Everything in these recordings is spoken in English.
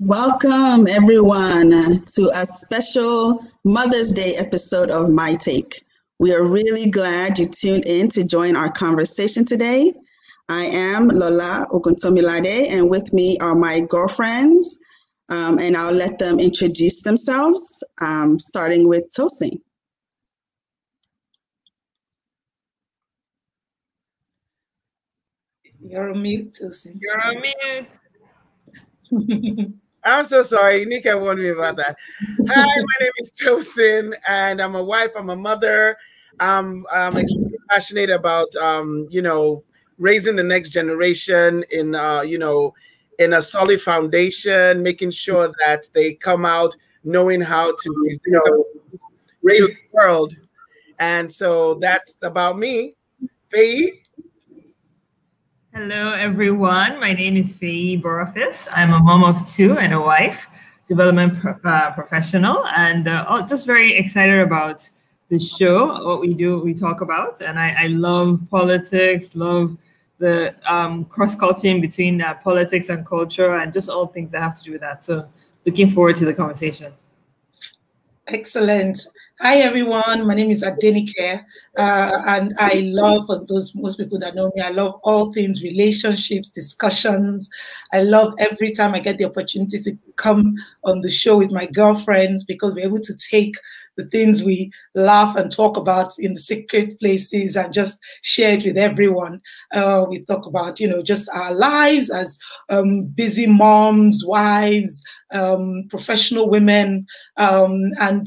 Welcome, everyone, to a special Mother's Day episode of MyTake. We are really glad you tuned in to join our conversation today. I am Lola Oguntomilade, and with me are my girlfriends, and I'll let them introduce themselves, starting with Tosin. You're on mute, Tosin. You're on mute. I'm so sorry. Nika warned me about that. Hi, my name is Tosin, and I'm a wife. I'm a mother. I'm extremely passionate about, raising the next generation in, in a solid foundation, making sure that they come out knowing how to, raise the world. And so that's about me. Faye? Hello, everyone. My name is Faye Borofis. I'm a mom of two and a wife, development professional, and just very excited about the show, what we do, we talk about. And I love politics, love the cross-cutting between politics and culture, and just all things that have to do with that. So looking forward to the conversation. Excellent. Hi, everyone. My name is Adenyke, and I love, for most people that know me, I love all things relationships, discussions. I love every time I get the opportunity to come on the show with my girlfriends, because we're able to take the things we laugh and talk about in the secret places and just share it with everyone. We talk about, just our lives as busy moms, wives, professional women, and,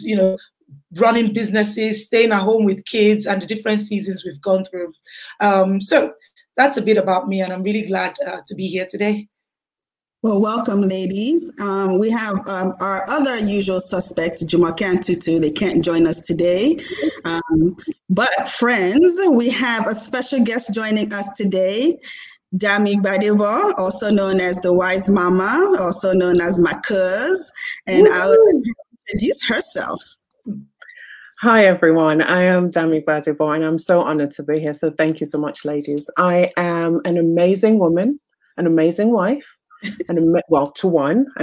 running businesses, staying at home with kids, and the different seasons we've gone through. So that's a bit about me, and I'm really glad to be here today. Well, welcome, ladies. We have our other usual suspects, Jumoke and Tutu. They can't join us today. But friends, we have a special guest joining us today, Adenyke Badebo, also known as the Wise Mama, also known as my cuz, and I'll introduce herself. Hi, everyone. I am Adenyke Badebo, and I'm so honored to be here. So thank you so much, ladies. I am an amazing woman, an amazing wife, an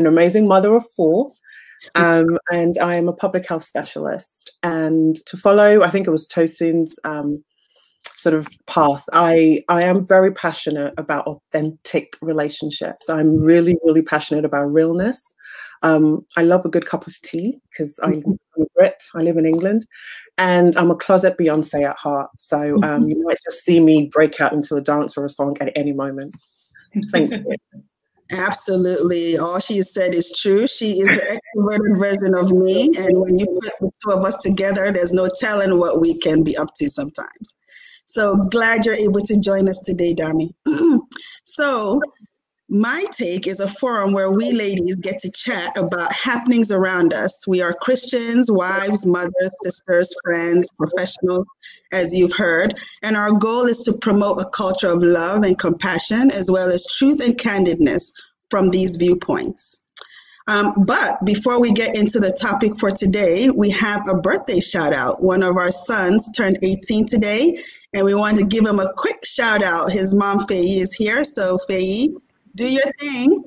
amazing mother of four, and I am a public health specialist. And to follow, I think it was Tosin's sort of path, I am very passionate about authentic relationships. I'm really, really passionate about realness. I love a good cup of tea because I'm a Brit. I live in England, and I'm a closet Beyonce at heart. So you might just see me break out into a dance or a song at any moment. Thank you. Absolutely. All she said is true. She is the extroverted version of me. And when you put the two of us together, there's no telling what we can be up to sometimes. So glad you're able to join us today, Dami. So MyTake is a forum where we ladies get to chat about happenings around us. We are Christians, wives, mothers, sisters, friends, professionals, as you've heard. And our goal is to promote a culture of love and compassion, as well as truth and candidness from these viewpoints. But before we get into the topic for today, we have a birthday shout out. One of our sons turned 18 today, and we want to give him a quick shout out. His mom, Faye, is here. So Faye, do your thing.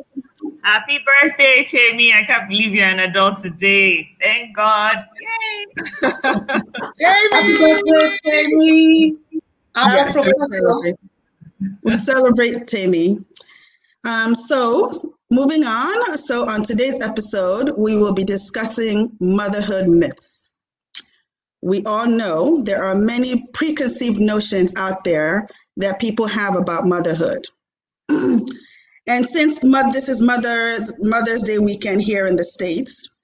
Happy birthday, Tammy. I can't believe you're an adult today. Thank God. Yay. Happy birthday, Tammy. We'll celebrate Tammy. So moving on. So on today's episode, we will be discussing motherhood myths. We all know there are many preconceived notions out there that people have about motherhood. And since this is Mother's Day weekend here in the States,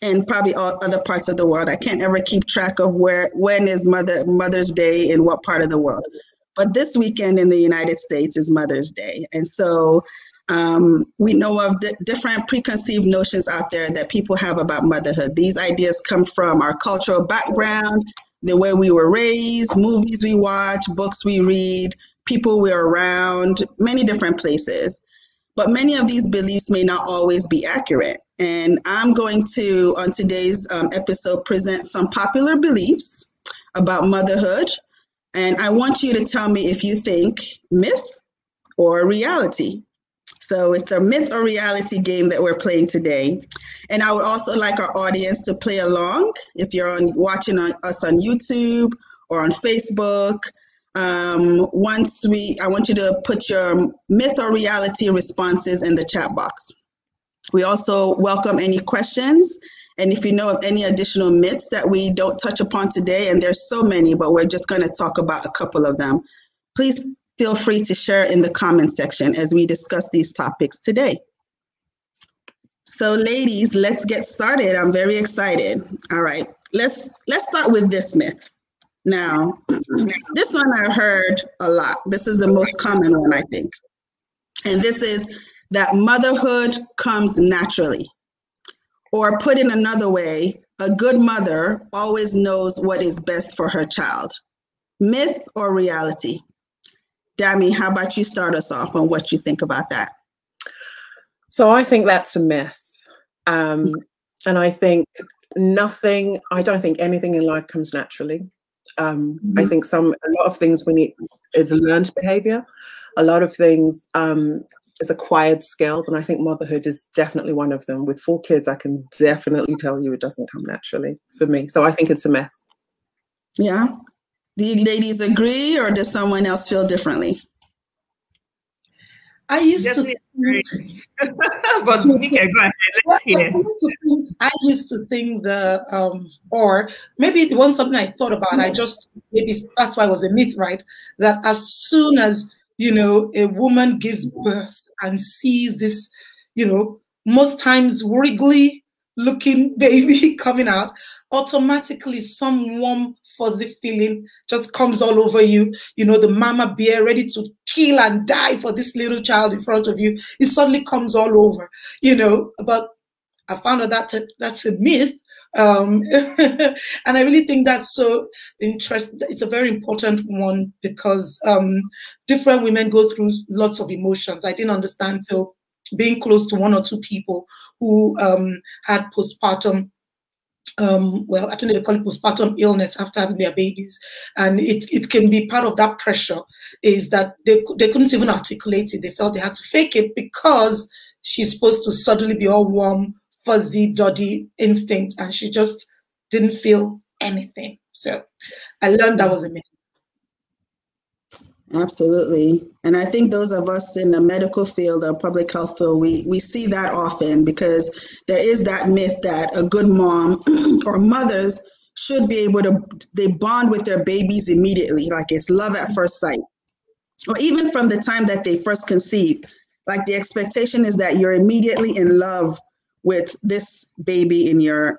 and probably all other parts of the world, I can't ever keep track of when is Mother's Day in what part of the world. But this weekend in the United States is Mother's Day. And so we know of different preconceived notions out there that people have about motherhood. These ideas come from our cultural background, the way we were raised, movies we watch, books we read, people we're around, many different places. But many of these beliefs may not always be accurate. And I'm going to, on today's episode, present some popular beliefs about motherhood. And I want you to tell me if you think myth or reality. So it's a myth or reality game that we're playing today. And I would also like our audience to play along. If you're watching us on YouTube or on Facebook, I want you to put your myth or reality responses in the chat box. We also welcome any questions. And if you know of any additional myths that we don't touch upon today, and there's so many, but we're just going to talk about a couple of them, please feel free to share in the comment section as we discuss these topics today. So ladies, let's get started. I'm very excited. All right, let's start with this myth. Now, this one I've heard a lot. This is the most common one, I think. And this is that motherhood comes naturally. Or put in another way, a good mother always knows what is best for her child. Myth or reality? Dami, how about you start us off on what you think about that? So I think that's a myth. And I think I don't think anything in life comes naturally. I think a lot of things we need is learned behavior. A lot of things is acquired skills. And I think motherhood is definitely one of them. With 4 kids, I can definitely tell you it doesn't come naturally for me. So I think it's a myth. Yeah. Do you ladies agree, or does someone else feel differently? I used to think, but okay, go ahead. Let's hear. I used to think or maybe it wasn't something I thought about. Maybe that's why it was a myth, right? That as soon as, a woman gives birth and sees this, most times wriggly looking baby coming out, automatically some warm, fuzzy feeling just comes all over you. The mama bear ready to kill and die for this little child in front of you. It suddenly comes all over, But I found out that that's a myth. And I really think that's so interesting. It's a very important one because different women go through lots of emotions. I didn't understand till being close to 1 or 2 people who had postpartum, I don't know if they call it postpartum illness after having their babies. And it can be part of that pressure is that they couldn't even articulate it. They felt they had to fake it because she's supposed to suddenly be all warm, fuzzy, dodgy instinct, and she just didn't feel anything. So I learned that was a myth. Absolutely. And I think those of us in the medical field or public health field, we see that often because there is that myth that a good mom or mothers should be able to, they bond with their babies immediately, like it's love at first sight. Or even from the time that they first conceive, like the expectation is that you're immediately in love with this baby in your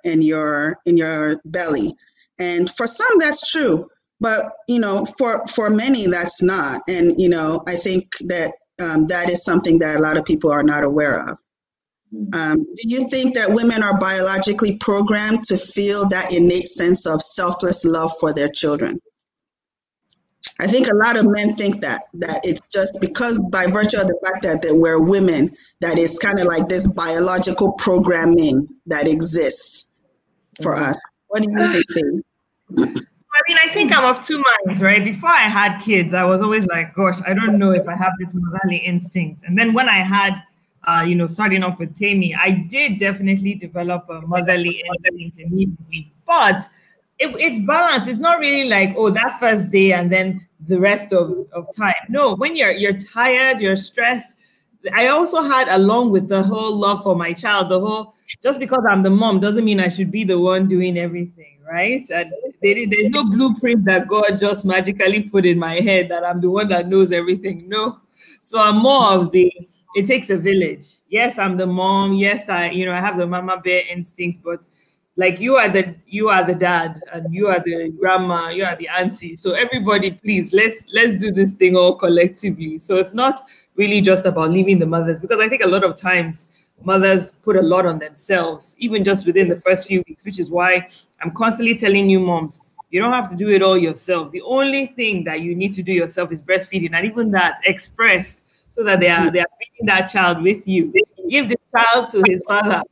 belly. And for some, that's true. But, for many, that's not. And, I think that that is something that a lot of people are not aware of. Do you think that women are biologically programmed to feel that innate sense of selfless love for their children? I think a lot of men think that it's just because by virtue of the fact that we're women, that it's kind of like this biological programming that exists for us. What do you think, Faye? I think I'm of 2 minds, right? Before I had kids, I was always like, gosh, I don't know if I have this motherly instinct. And then when I had, starting off with Tammy, I did definitely develop a motherly instinct immediately. But it's balanced. It's not really like, oh, that first day and then the rest of time. No, when you're tired, you're stressed. I also had, along with the whole love for my child, just because I'm the mom doesn't mean I should be the one doing everything, right? And there's no blueprint that God just magically put in my head that I'm the one that knows everything. No. So I'm more of it takes a village. Yes, I'm the mom. Yes, I have the mama bear instinct, but like you are the dad and you are the grandma, you are the auntie. So everybody, please, let's do this thing all collectively. So it's not really just about leaving the mothers, because I think a lot of times mothers put a lot on themselves, even just within the first few weeks, which is why I'm constantly telling new moms, you don't have to do it all yourself. The only thing that you need to do yourself is breastfeeding, and even that, express, so that they are feeding that child with you. Give the child to his father,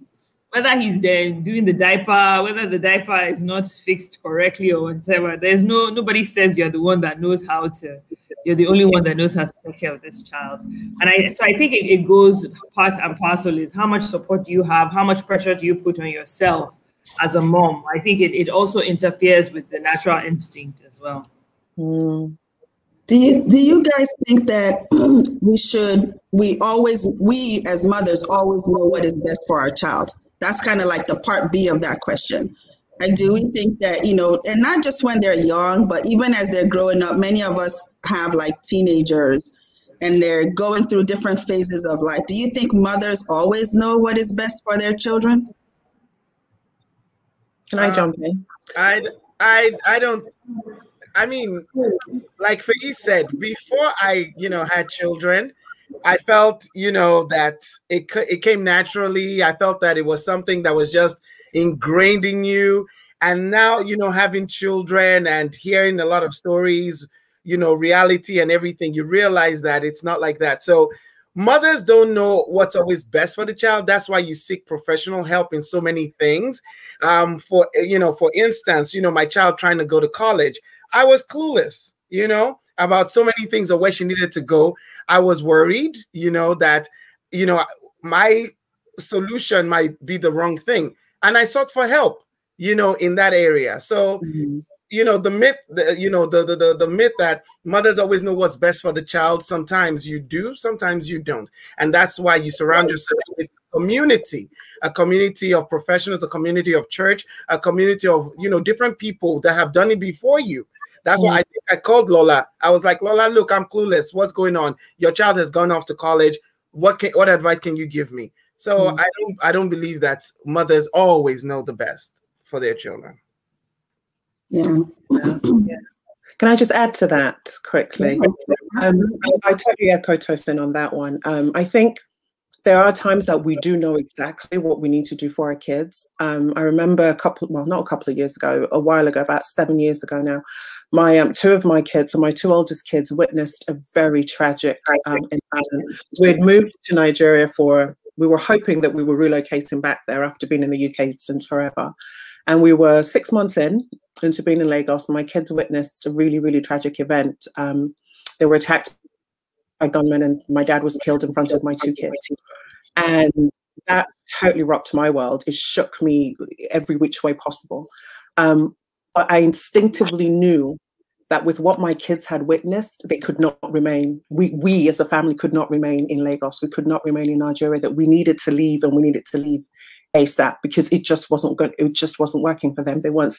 whether he's there doing the diaper, whether the diaper is not fixed correctly or whatever. There's nobody says you're the one that knows how to you're the only one that knows how to take care of this child. And I think it goes part and parcel is how much support do you have? How much pressure do you put on yourself as a mom? I think it also interferes with the natural instinct as well. Do you guys think that we as mothers always know what is best for our child? That's kind of like the part B of that question. Like, do we think that, and not just when they're young, but even as they're growing up, many of us have like teenagers and they're going through different phases of life. Do you think mothers always know what is best for their children? Can I jump in? I don't. I mean, like Faye said, before I, had children, I felt, that it came naturally. I felt that it was something that was just ingrained in you. And now, having children and hearing a lot of stories, reality and everything, you realize that it's not like that. So mothers don't know what's always best for the child. That's why you seek professional help in so many things. For instance, my child trying to go to college, I was clueless, about so many things of where she needed to go. I was worried, that, my solution might be the wrong thing. And I sought for help, in that area. So, the myth, the myth that mothers always know what's best for the child. Sometimes you do, sometimes you don't. And that's why you surround yourself with a community of professionals, a community of church, a community of, different people that have done it before you. That's why I called Lola. I was like, Lola, look, I'm clueless. What's going on? Your child has gone off to college. What advice can you give me? So I don't believe that mothers always know the best for their children. Yeah. Can I just add to that quickly? I totally echo Tosin on that one. I think there are times that we do know exactly what we need to do for our kids. I remember not a couple of years ago, a while ago, about 7 years ago now, my two of my kids, so my two oldest kids, witnessed a very tragic incident. We had moved to Nigeria we were hoping that we were relocating back there after being in the UK since forever. And we were 6 months into being in Lagos, and my kids witnessed a really, really tragic event. They were attacked by gunmen, and my dad was killed in front of my two kids. And that totally rocked my world. It shook me every which way possible. But I instinctively knew that with what my kids had witnessed, they could not remain, we as a family could not remain in Lagos. We could not remain in Nigeria, that we needed to leave, and we needed to leave ASAP, because it just wasn't good. It just wasn't working for them. They were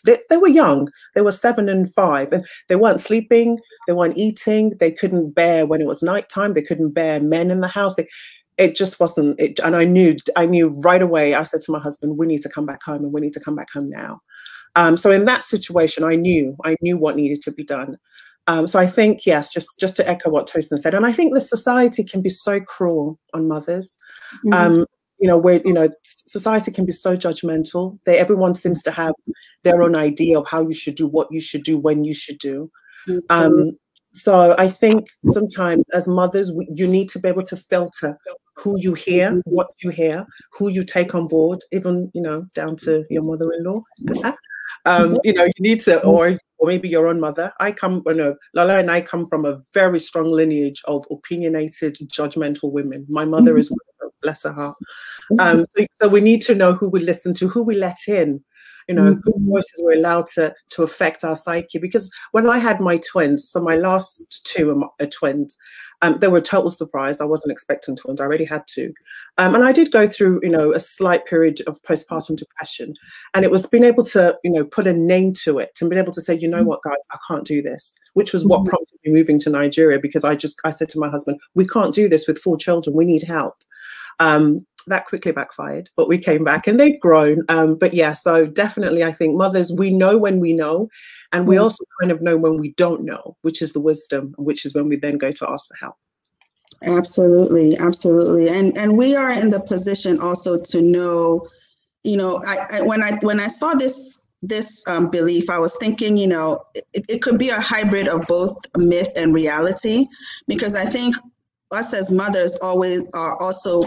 young. They were 7 and 5, and they weren't sleeping. They weren't eating. They couldn't bear when it was nighttime. They couldn't bear men in the house. It just wasn't it. And I knew right away. I said to my husband, we need to come back home, and we need to come back home now. So in that situation, I knew what needed to be done. So I think, yes, just to echo what Tosin said, and I think the society can be so cruel on mothers. Society can be so judgmental. Everyone seems to have their own idea of how you should do, what you should do, when you should do. So I think sometimes as mothers, you need to be able to filter who you hear, what you hear, who you take on board, even, down to your mother-in-law. You need to, or maybe your own mother. Lola and I come from a very strong lineage of opinionated, judgmental women. My mother is one of them, bless her heart. So we need to know who we listen to, who we let in, whose voices we're allowed to affect our psyche. Because when I had my twins, so my last two are twins, they were a total surprise. I wasn't expecting twins. I already had two. And I did go through, a slight period of postpartum depression. And it was being able to, put a name to it and being able to say, you know what, guys, I can't do this, which was what prompted me moving to Nigeria, because I said to my husband, we can't do this with 4 children. We need help. That quickly backfired, but we came back and they've grown. But yeah, so definitely I think mothers, we know when we know, and we also kind of know when we don't know, which is the wisdom, which is when we then go to ask for help. Absolutely. And we are in the position also to know, when I saw this belief, I was thinking, it could be a hybrid of both myth and reality, because I think us as mothers always are also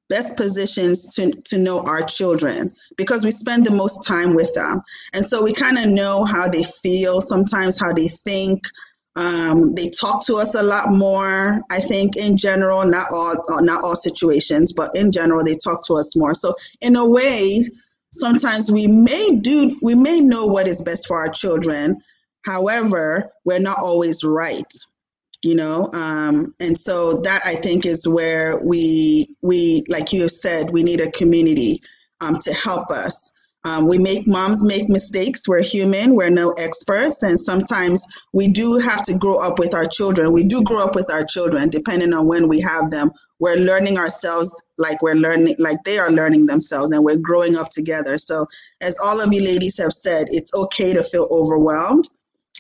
best positions to know our children, because we spend the most time with them. And so we kind of know how they feel, sometimes how they think, They talk to us a lot more. I think in general, not all situations, but in general, they talk to us more. So in a way, sometimes we may know what is best for our children. However, we're not always right, and so that I think is where we like you said, we need a community to help us. Moms make mistakes. We're human. We're no experts. And sometimes we do have to grow up with our children. We do grow up with our children, depending on when we have them. We're learning ourselves like they are learning themselves, and we're growing up together. So as all of you ladies have said, it's okay to feel overwhelmed.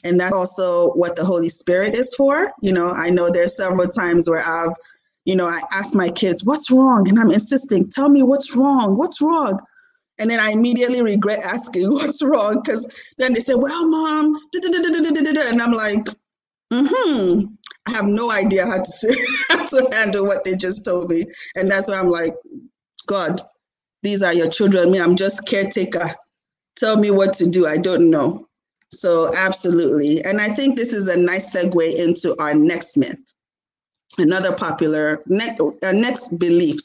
And that's also what the Holy Spirit is for. I know there's several times where I ask my kids, what's wrong? And I'm insisting, tell me what's wrong. What's wrong? And then I immediately regret asking what's wrong, because then they say, well, Mom, and I'm like, I have no idea how to handle what they just told me. And that's why I'm like, God, these are your children. Me, I'm just caretaker. Tell me what to do. I don't know. So absolutely. And I think this is a nice segue into our next myth. Another popular, next belief,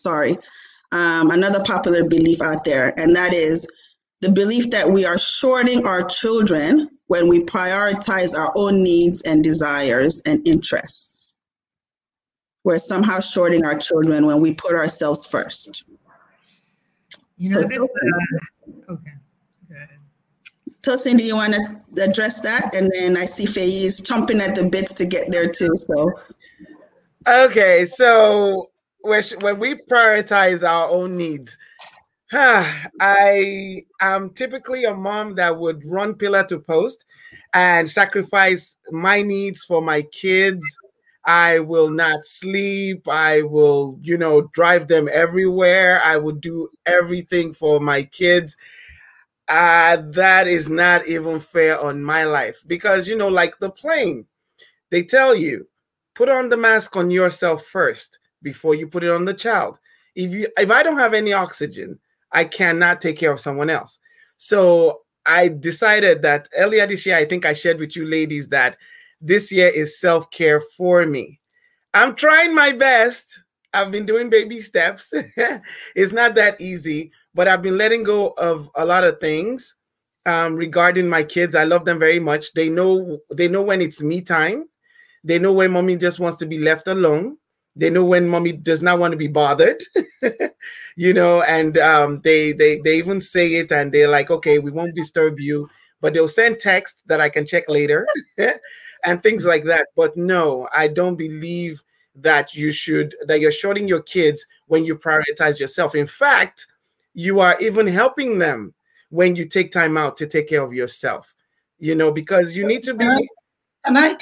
another popular belief out there, and that is the belief that we are shorting our children when we prioritize our own needs and desires and interests. We're somehow shorting our children when we put ourselves first. Okay. Tosin, do you want to address that? And then I see Faye is chomping at the bits to get there too. So, okay, so when we prioritize our own needs, I am typically a mom that would run pillar to post and sacrifice my needs for my kids. I will not sleep. I will, drive them everywhere. I will do everything for my kids. That is not even fair on my life, because, like the plane, they tell you, put on the mask on yourself first before you put it on the child. If I don't have any oxygen, I cannot take care of someone else. So I decided that earlier this year, I think I shared with you ladies that this year is self-care for me. I'm trying my best. I've been doing baby steps. It's not that easy, but I've been letting go of a lot of things regarding my kids. I love them very much. They know when it's me time. They know when mommy just wants to be left alone. They know when mommy does not want to be bothered, and they even say it, and they're like, okay, we won't disturb you, but they'll send text that I can check later and things like that. But no, I don't believe that you're shorting your kids when you prioritize yourself. In fact, you are even helping them when you take time out to take care of yourself, because you need to be. Can I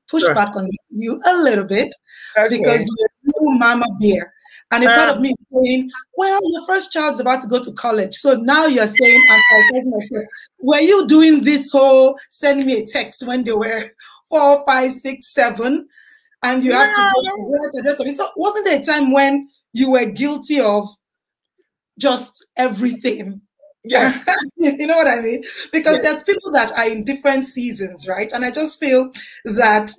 push back on you a little bit? Okay. Because you're a mama bear. And a part of me is saying, well, your first child's about to go to college. So now you're saying, were you doing this whole sending me a text when they were 4, 5, 6, 7, and you have to go to work and rest of it? So wasn't there a time when you were guilty of just everything? Yeah. You know what I mean? Because there's people that are in different seasons, right? And I just feel that,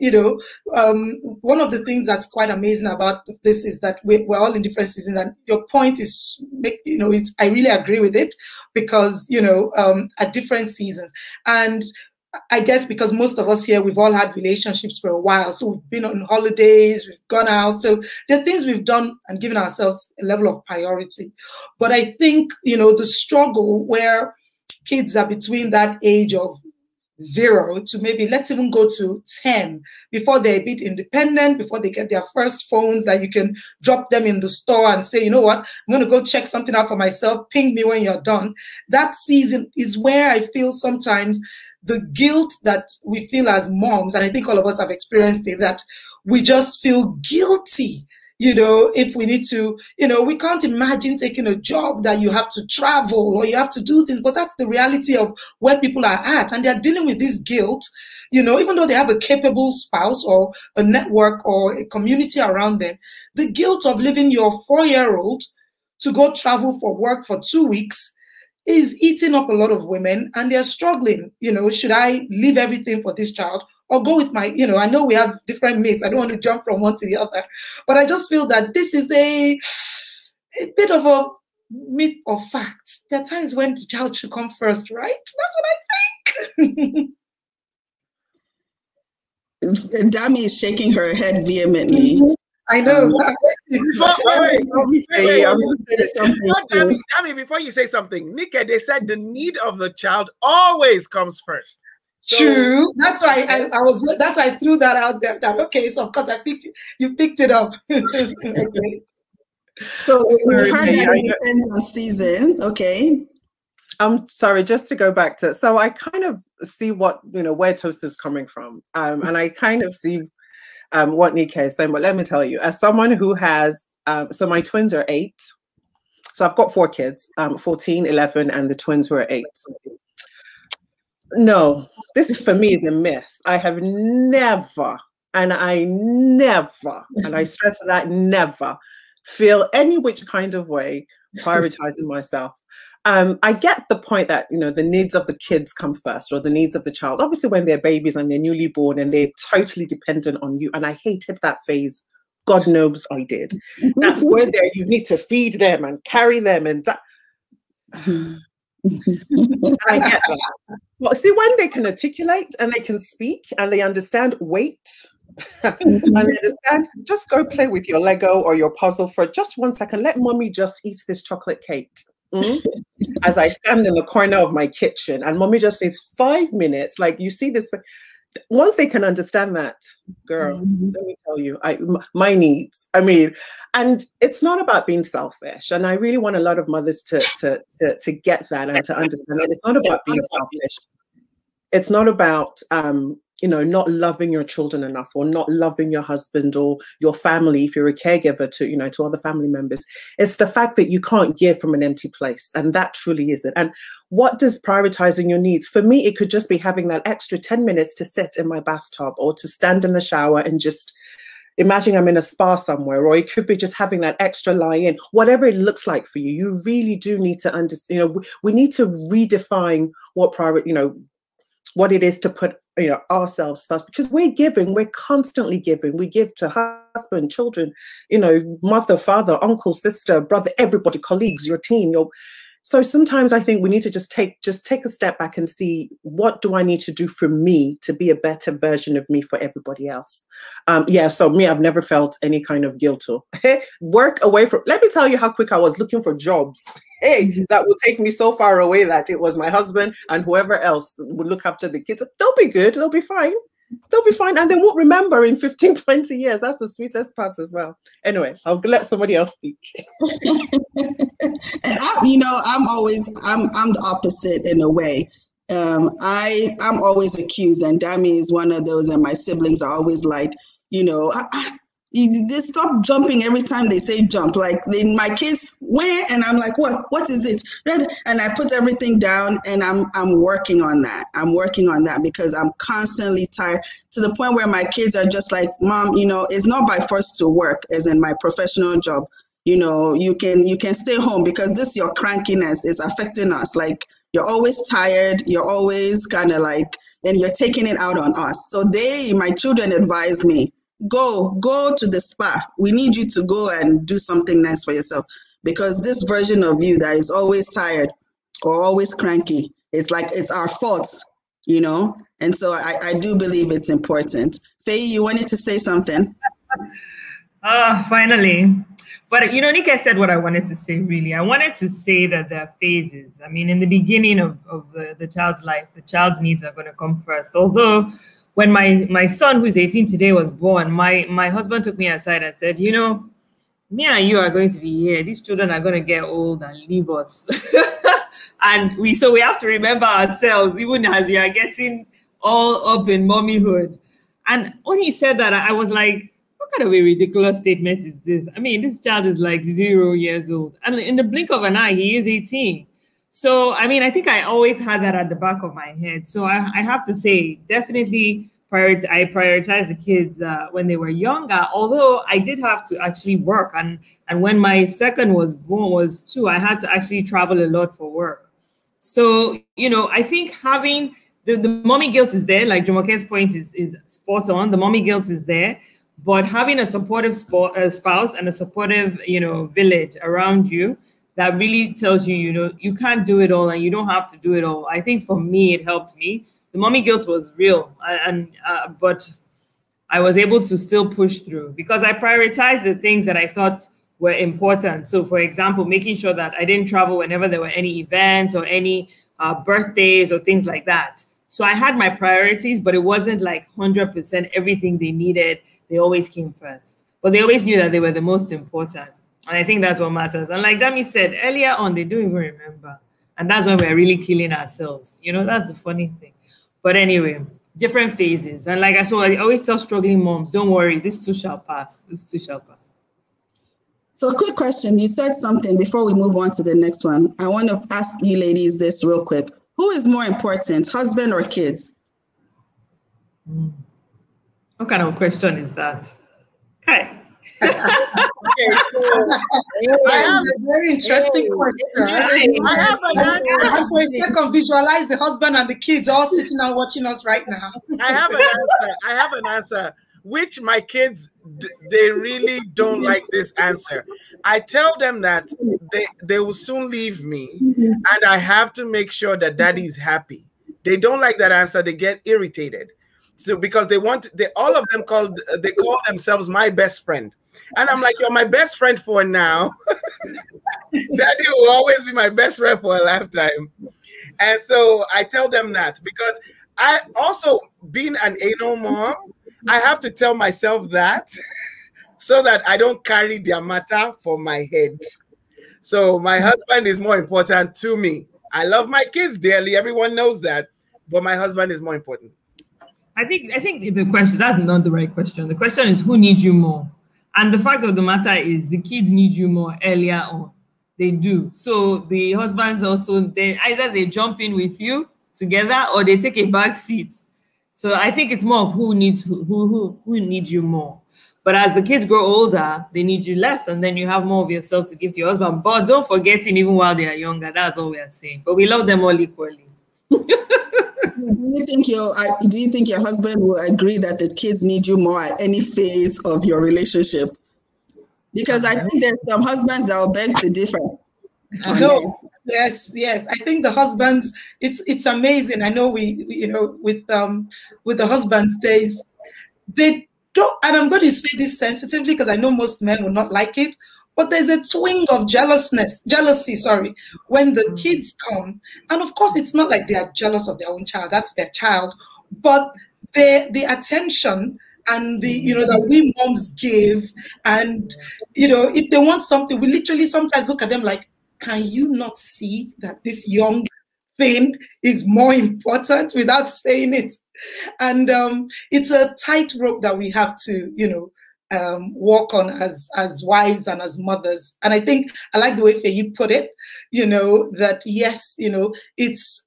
one of the things that's quite amazing about this is that we're all in different seasons. And your point is, I really agree with it, because, at different seasons. And I guess because most of us here, we've all had relationships for a while. So we've been on holidays, we've gone out. So there are things we've done and given ourselves a level of priority. But I think, the struggle where kids are between that age of 0 to maybe, let's even go to 10, before they're a bit independent, before they get their first phones that you can drop them in the store and say, you know what, I'm going to go check something out for myself, ping me when you're done. That season is where I feel sometimes the guilt that we feel as moms, and I think all of us have experienced it, that we just feel guilty, if we need to, we can't imagine taking a job that you have to travel or you have to do things, but that's the reality of where people are at, and they're dealing with this guilt, even though they have a capable spouse or a network or a community around them. The guilt of leaving your 4-year-old to go travel for work for 2 weeks is eating up a lot of women, and they're struggling. Should I leave everything for this child, or go with my, I know we have different mates. I don't want to jump from one to the other, but I just feel that this is a bit of a myth or fact. There are times when the child should come first, right? That's what I think. Dami is shaking her head vehemently. I know. Dami, before you say something, Nika, they said the need of the child always comes first. So, true. That's why that's why I threw that out there. That okay, so of course you picked it up. Okay. So we heard that it depends on season. Okay. I'm sorry, just to go back to, so I kind of see what, where Toast is coming from. And I kind of see what Nika is saying, but let me tell you, as someone who has, so my twins are 8. So I've got 4 kids, 14, 11, and the twins were 8. No, this for me is a myth. I have never, and I stress that never, feel any which kind of way prioritizing myself. I get the point that, the needs of the kids come first, or the needs of the child. Obviously, when they're babies and they're newly born and they're totally dependent on you. And I hated that phase. God knows I did. That's where you need to feed them and carry them. And I get that. Well, see, when they can articulate and they can speak and they understand, wait. And they understand, just go play with your Lego or your puzzle for just 1 second. Let mommy just eat this chocolate cake. As I stand in the corner of my kitchen and mommy just needs 5 minutes. Like, you see this, once they can understand that, girl, let me tell you, my needs, and it's not about being selfish. And I really want a lot of mothers to get that and to understand that it's not about being selfish. It's not about, not loving your children enough, or not loving your husband or your family if you're a caregiver to other family members. It's the fact that you can't give from an empty place, and that truly is it. And what does prioritizing your needs? For me, it could just be having that extra 10 minutes to sit in my bathtub, or to stand in the shower and just imagine I'm in a spa somewhere, or it could be just having that extra lie in, whatever it looks like for you. You really do need to understand, we need to redefine what what it is to put ourselves first, because we're constantly giving. We give to husband, children, mother, father, uncle, sister, brother, everybody, colleagues, your team, so sometimes I think we need to just take a step back and see, what do I need to do for me to be a better version of me for everybody else? So me, I've never felt any kind of guilt or work away from. Let me tell you how quick I was looking for jobs. That would take me so far away that it was my husband and whoever else would look after the kids. They'll be good. They'll be fine. They'll be fine. And they won't remember in 15, 20 years. That's the sweetest part as well. Anyway, I'll let somebody else speak. And I'm the opposite in a way. I'm always accused, and Dami is one of those, and my siblings are always like, they stop jumping every time they say jump. Like, my kids, where? And I'm like, what is it? And I put everything down, and I'm working on that. I'm working on that because I'm constantly tired, to the point where my kids are just like, Mom, it's not by force to work, as in my professional job. You can stay home, because your crankiness is affecting us. Like, you're always tired. You're always kind of like, and you're taking it out on us. So my children advise me, go to the spa. We need you to go and do something nice for yourself, because this version of you that is always tired or always cranky, it's like, it's our faults, And so I do believe it's important. Faye, you wanted to say something? Finally. But, Nika said what I wanted to say, really. I wanted to say that there are phases. In the beginning of the child's life, the child's needs are going to come first. Although, when my son, who's 18 today, was born, my husband took me aside and said, me and you are going to be here. These children are going to get old and leave us. And we have to remember ourselves, even as we are getting all up in mommyhood. And when he said that, I was like, what kind of a ridiculous statement is this? This child is like 0 years old. And in the blink of an eye, he is 18. So, I think I always had that at the back of my head. So I have to say, definitely I prioritized the kids when they were younger, although I did have to actually work. And when my second was 2, I had to actually travel a lot for work. So, I think having the mommy guilt is there. Like Jumoke's point is spot on. The mommy guilt is there, but having a supportive spouse and a supportive, village around you that really tells you, you can't do it all and you don't have to do it all. I think for me, it helped me. The mommy guilt was real, but I was able to still push through because I prioritized the things that I thought were important. So, for example, making sure that I didn't travel whenever there were any events or any birthdays or things like that. So I had my priorities, but it wasn't like 100% everything they needed. They always came first, but they always knew that they were the most important. And I think that's what matters. And like Dami said earlier on, they don't even remember. And that's when we're really killing ourselves. That's the funny thing. But anyway, different phases. And like I always tell struggling moms, don't worry, this too shall pass. This too shall pass. So quick question. You said something before we move on to the next one. I want to ask you ladies this real quick. Who is more important, husband or kids? What kind of question is that? Okay. Okay, so that's a very interesting question. I have an answer. For a second, visualize the husband and the kids all sitting and watching us right now. I have an answer. Which my kids, they really don't like this answer. I tell them that they will soon leave me and I have to make sure that daddy's happy. They don't like that answer. They get irritated. So because all of them call themselves my best friend. And I'm like, you're my best friend for now. Daddy will always be my best friend for a lifetime. And so I tell them that because I also, being an anal mom, I have to tell myself that so that I don't carry their matter for my head. So my husband is more important to me. I love my kids dearly. Everyone knows that. But my husband is more important. I think the question, that's not the right question. The question is who needs you more? And the fact of the matter is the kids need you more earlier on. They do. So the husbands also, either they jump in with you together or they take a back seat. So I think it's more of who needs you more. But as the kids grow older, they need you less, and then you have more of yourself to give to your husband. But don't forget him even while they are younger. That's all we are saying. But we love them all equally. Do you think your husband will agree that the kids need you more at any phase of your relationship? Because I think there's some husbands that will beg to differ. No. Yes. I think the husbands, it's amazing. I know with the husbands, they don't, and I'm going to say this sensitively because I know most men will not like it, but there's a twinge of jealousy, when the kids come. And of course, it's not like they are jealous of their own child, that's their child, but the attention and that we moms give, and if they want something, we literally sometimes look at them like, can you not see that this young thing is more important, without saying it? And it's a tightrope that we have to, walk on as wives and as mothers. And I think I like the way Faye put it, that yes, it's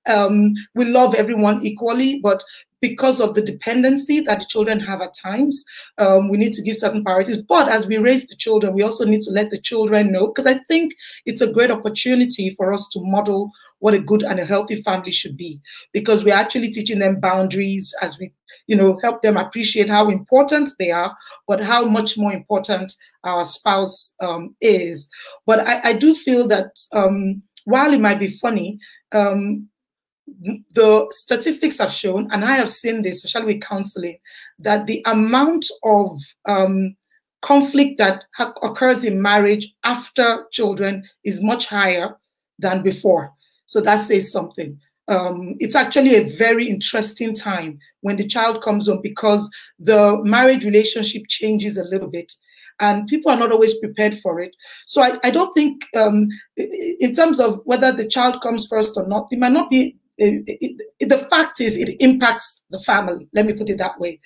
we love everyone equally, but because of the dependency that the children have at times, we need to give certain priorities. But as we raise the children, we also need to let the children know, because I think it's a great opportunity for us to model what a good and a healthy family should be, because we're actually teaching them boundaries as we, help them appreciate how important they are, but how much more important our spouse is. But I do feel that while it might be funny, the statistics have shown, and I have seen this, especially with counseling, that the amount of conflict that occurs in marriage after children is much higher than before. So that says something. It's actually a very interesting time when the child comes home, because the marriage relationship changes a little bit and people are not always prepared for it. So I don't think in terms of whether the child comes first or not, it might not be. The fact is, it impacts the family. Let me put it that way.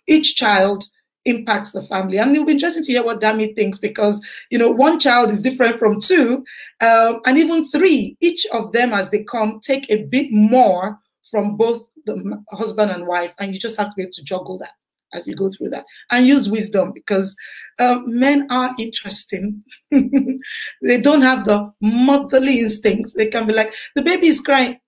Each child impacts the family, and it'll be interesting to hear what Dami thinks, because one child is different from two, and even three. Each of them, as they come, take a bit more from both the husband and wife, and you just have to be able to juggle that. as you go through that, and use wisdom, because men are interesting. They don't have the motherly instincts. They can be like, the baby is crying,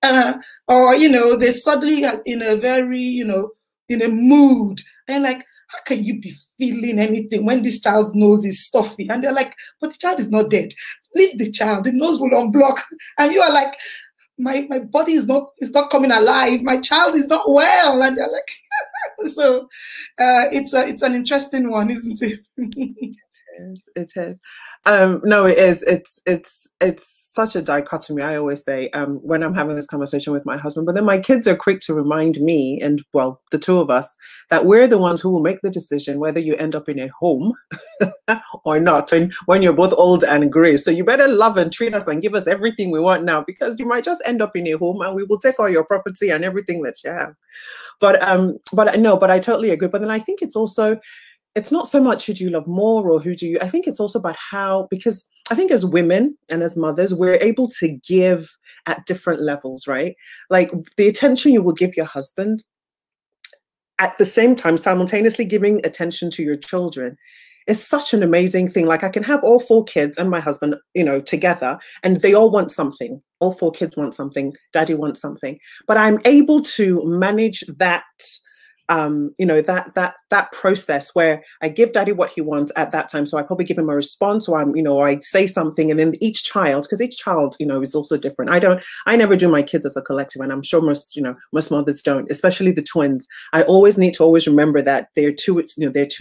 or they suddenly are in a very, in a mood, and like, how can you be feeling anything when this child's nose is stuffy? And they're like, but the child is not dead. Leave the child. The nose will unblock. And you are like, my body is not coming alive. My child is not well. And they're like, so it's an interesting one, isn't it? It is. No, it is. It's such a dichotomy. I always say when I'm having this conversation with my husband, but then my kids are quick to remind me, and well, the two of us, that we're the ones who will make the decision whether you end up in a home or not, and when you're both old and gray. So you better love and treat us and give us everything we want now, because you might just end up in a home and we will take all your property and everything that you have. But I totally agree. But then I think it's also, it's not so much who do you love more or who do you, I think it's also about how, because I think as women and as mothers, we're able to give at different levels, right? Like the attention you will give your husband, at the same time, simultaneously giving attention to your children is such an amazing thing. Like I can have all 4 kids and my husband, together, and they all want something. All 4 kids want something. Daddy wants something. But I'm able to manage that, that process where I give daddy what he wants at that time. So I probably give him a response, or I say something, and then each child, because each child, is also different. I never do my kids as a collective, and I'm sure most mothers don't, especially the twins. I always need to always remember that they're two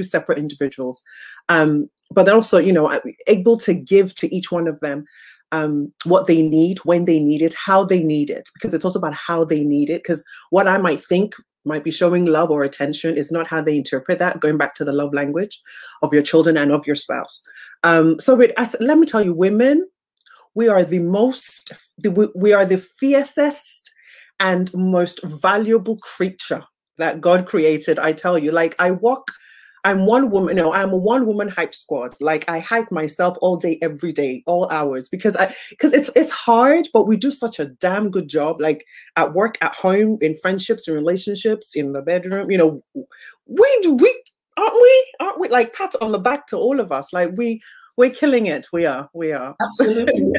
separate individuals. But also, able to give to each one of them what they need, when they need it, how they need it, because it's also about how they need it. Because what I might think might be showing love or attention is not how they interpret that, going back to the love language of your children and of your spouse. Let me tell you, women, we are the fiercest and most valuable creature that God created. I tell you, like I'm one woman, I'm a one-woman hype squad. Like I hype myself all day, every day, all hours, because it's hard, but we do such a damn good job. Like at work, at home, in friendships and relationships, in the bedroom, we aren't we like pat on the back to all of us. Like we're killing it. We are. Absolutely.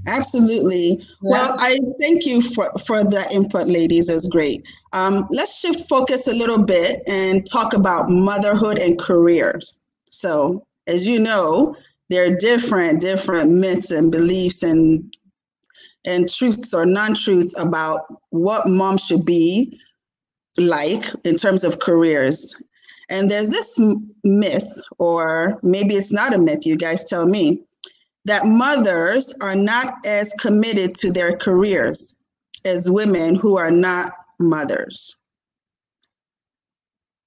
Absolutely. Yeah. Well, I thank you for the input, ladies. It was great. Let's shift focus a little bit and talk about motherhood and careers. So, as you know, there are different myths and beliefs and truths or non-truths about what mom should be like in terms of careers. And there's this myth, or maybe it's not a myth, you guys tell me, that mothers are not as committed to their careers as women who are not mothers.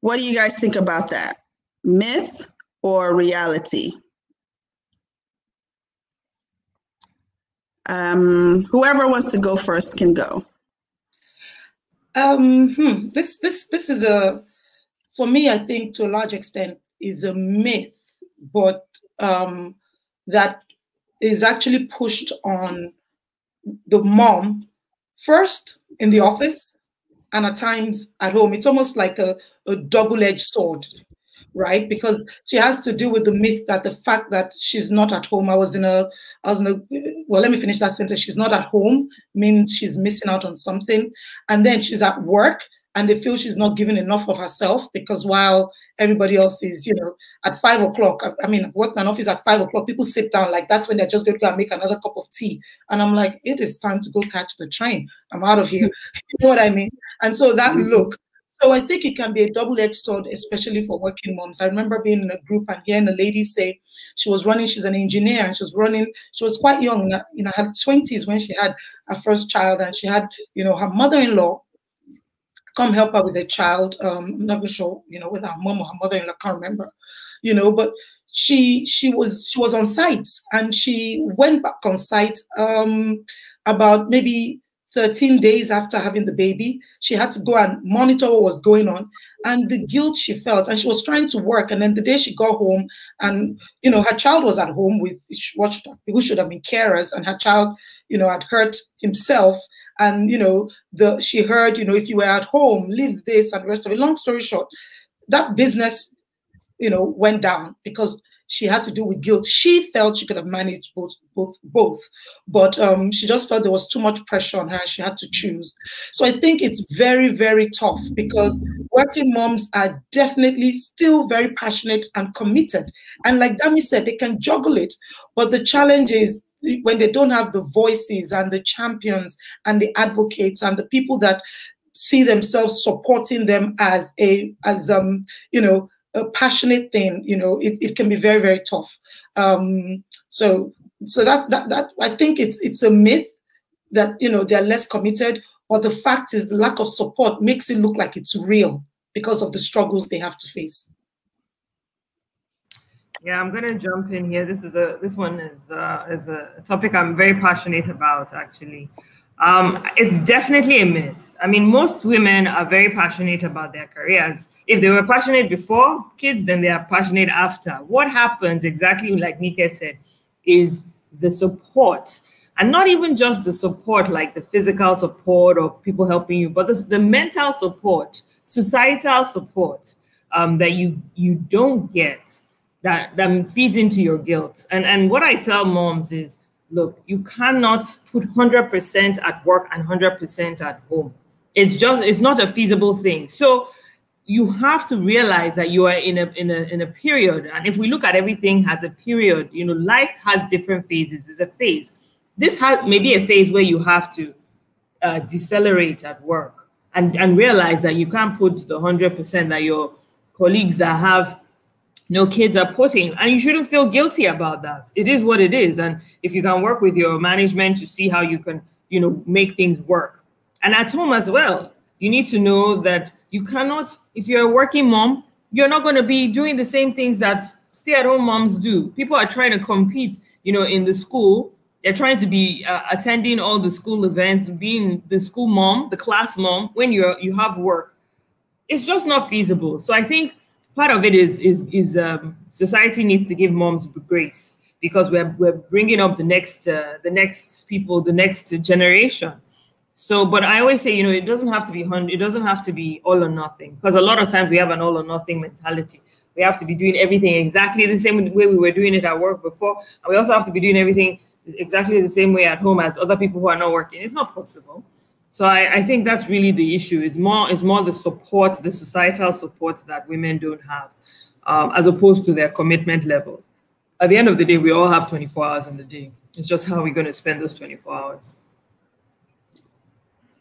What do you guys think about that? Myth or reality? Whoever wants to go first can go. This is for me, I think to a large extent is a myth, but that is actually pushed on the mom first in the office and at times at home. It's almost like a double-edged sword, right? Because she has to deal with the myth that the fact that she's not at home, well, let me finish that sentence. She's not at home means she's missing out on something. And then she's at work and they feel she's not giving enough of herself, because while everybody else is, at 5 o'clock, I've worked in an office at 5 o'clock, people sit down, like that's when they're just going to go and make another cup of tea. And I'm like, it is time to go catch the train. I'm out of here. You know what I mean? And so that look. So I think it can be a double-edged sword, especially for working moms. I remember being in a group and hearing a lady say she's an engineer, and she was quite young, her 20s when she had her first child, and she had, her mother-in-law come help her with the child. I'm not sure, with her mom or her mother-in-law, I can't remember, but she was on site, and she went back on site about maybe 13 days after having the baby. She had to go and monitor what was going on, and the guilt she felt, and she was trying to work. And then the day she got home, and her child was at home with who should have been carers, and her child had hurt himself, and she heard, if you were at home, leave this and the rest of it. Long story short, that business, went down because she had to deal with guilt. She felt she could have managed both, but she just felt there was too much pressure on her. She had to choose. So I think it's very, very tough because working moms are definitely still very passionate and committed. And like Dami said, they can juggle it. But the challenge is when they don't have the voices and the champions and the advocates and the people that see themselves supporting them as a passionate thing, it can be very, very tough. So that I think it's a myth that they're less committed, but the fact is the lack of support makes it look like it's real because of the struggles they have to face. Yeah, I'm gonna jump in here. This one is a topic I'm very passionate about, actually. It's definitely a myth. I mean, most women are very passionate about their careers. If they were passionate before kids, then they are passionate after. What happens, exactly like Nika said, is the support. And not even just the support, like the physical support or people helping you, but the mental support, societal support that you don't get, that feeds into your guilt. And what I tell moms is, look, you cannot put 100% at work and 100% at home. It's not a feasible thing. So you have to realize that you are in a period. And if we look at everything as a period, life has different phases. It's a phase. This has maybe a phase where you have to decelerate at work and realize that you can't put the 100% that your colleagues that have kids are putting, and you shouldn't feel guilty about that. It is what it is. And if you can work with your management to see how you can, make things work. And at home as well, you need to know that you cannot, if you're a working mom, you're not going to be doing the same things that stay-at-home moms do. People are trying to compete, in the school. They're trying to be attending all the school events, being the school mom, the class mom, when you have work. It's just not feasible. So I think part of it is society needs to give moms grace, because we're bringing up the next people, the next generation. So, but I always say, it doesn't have to be it doesn't have to be all or nothing, because a lot of times we have an all or nothing mentality. We have to be doing everything exactly the same way we were doing it at work before, and we also have to be doing everything exactly the same way at home as other people who are not working. It's not possible. So I think that's really the issue. It's more the support, the societal support that women don't have, as opposed to their commitment level. At the end of the day, we all have 24 hours in the day. It's just how we're going to spend those 24 hours.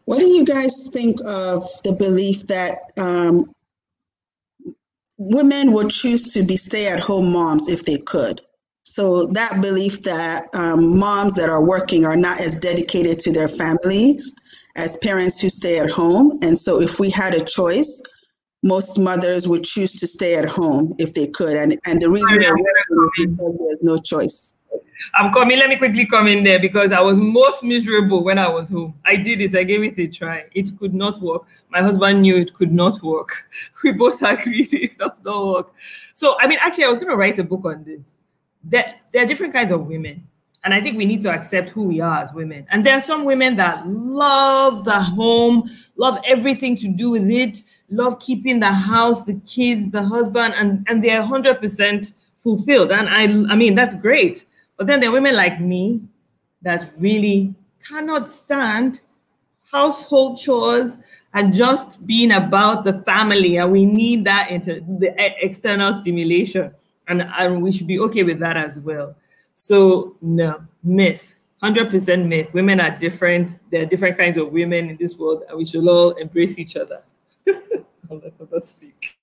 What do you guys think of the belief that women would choose to be stay-at-home moms if they could? So that belief that moms that are working are not as dedicated to their families as parents who stay at home. And so if we had a choice, most mothers would choose to stay at home if they could. And the reason they're working is because there's no choice. I'm coming. Let me quickly come in there, because I was most miserable when I was home. I did it. I gave it a try. It could not work. My husband knew it could not work. We both agreed it does not work. So, I mean, actually, I was going to write a book on this. There are different kinds of women. And I think we need to accept who we are as women. And there are some women that love the home, love everything to do with it, love keeping the house, the kids, the husband, and they're 100% fulfilled. And I mean, that's great. But then there are women like me that really cannot stand household chores and just being about the family. And we need that the external stimulation. And we should be okay with that as well. So no, myth, 100% myth. Women are different. There are different kinds of women in this world, and we should all embrace each other. I'll let others speak.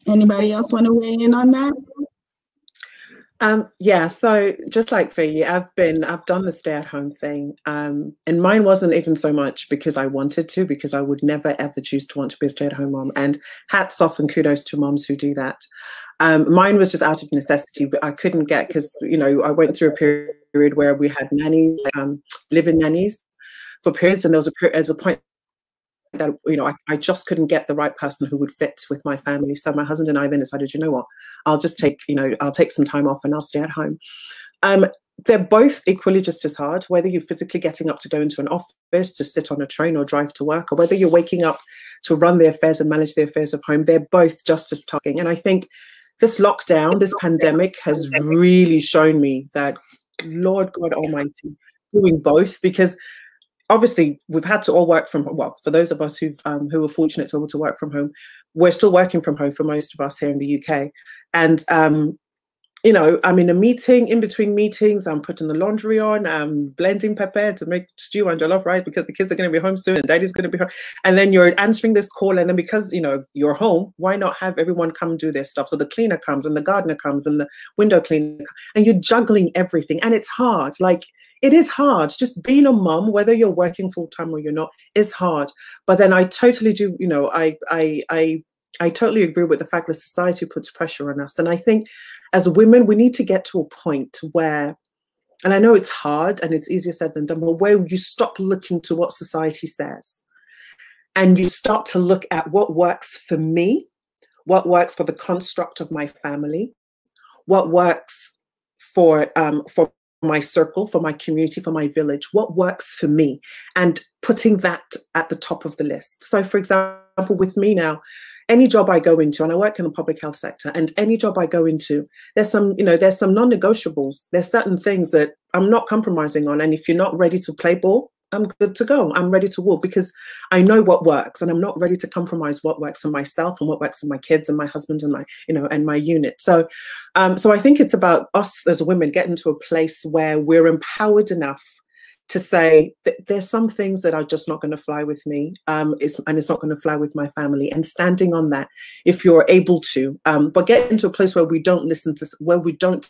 Anybody else want to weigh in on that? Yeah, so just like Faye, I've done the stay-at-home thing, and mine wasn't even so much because I wanted to, because I would never ever choose to want to be a stay-at-home mom. And hats off and kudos to moms who do that. Mine was just out of necessity, but I couldn't get, because I went through a period where we had nannies, live-in nannies for periods, and there was a point that I just couldn't get the right person who would fit with my family. So my husband and I then decided, you know what, I'll just take I'll take some time off and I'll stay at home. they're both equally just as hard, whether you're physically getting up to go into an office, to sit on a train or drive to work, or whether you're waking up to run the affairs and manage the affairs of home. They're both just as taxing. And I think this lockdown, this pandemic has really shown me that, Lord God Almighty, doing both, because obviously we've had to all work from home. Well, for those of us who are fortunate to be able to work from home, we're still working from home for most of us here in the UK. And you know, I'm in a meeting, in between meetings, I'm putting the laundry on, I'm blending pepper to make stew and jollof rice because the kids are going to be home soon and daddy's going to be home. And then you're answering this call. And then because, you know, you're home, why not have everyone come do their stuff? So the cleaner comes and the gardener comes and the window cleaner, and you're juggling everything. And it's hard. Like, it is hard. Just being a mom, whether you're working full time or you're not, is hard. But then I totally do, you know, I totally agree with the fact that society puts pressure on us. And I think as women, we need to get to a point where, and I know it's hard and it's easier said than done, but where you stop looking to what society says and you start to look at what works for me, what works for the construct of my family, what works for my circle, for my community, for my village, what works for me, and putting that at the top of the list. So for example, with me now, any job I go into, and I work in the public health sector, and any job I go into, there's some, you know, there's some non-negotiables. There's certain things that I'm not compromising on. And if you're not ready to play ball, I'm good to go. I'm ready to walk because I know what works, and I'm not ready to compromise what works for myself and what works for my kids and my husband and my, you know, and my unit. So, so I think it's about us as women getting to a place where we're empowered enough to say that there's some things that are just not going to fly with me, and it's not going to fly with my family, and standing on that if you're able to, but get into a place where we don't listen to, where we don't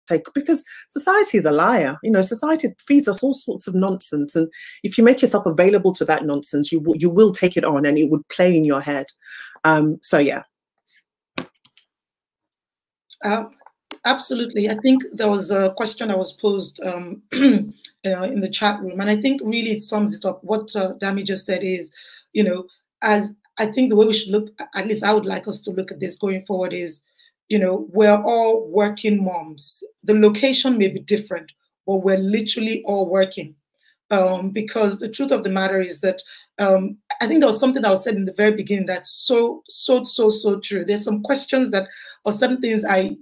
take, because society is a liar. You know, society feeds us all sorts of nonsense, and if you make yourself available to that nonsense, you will take it on, and it would play in your head. So yeah. Absolutely. I think there was a question that was posed in the chat room, and I think really it sums it up. What Dami just said is, you know, as I think the way we should look, at least I would like us to look at this going forward is, you know, we're all working moms. The location may be different, but we're literally all working. Because the truth of the matter is that I think there was something that was said in the very beginning that's so true. There's some questions that, or certain things I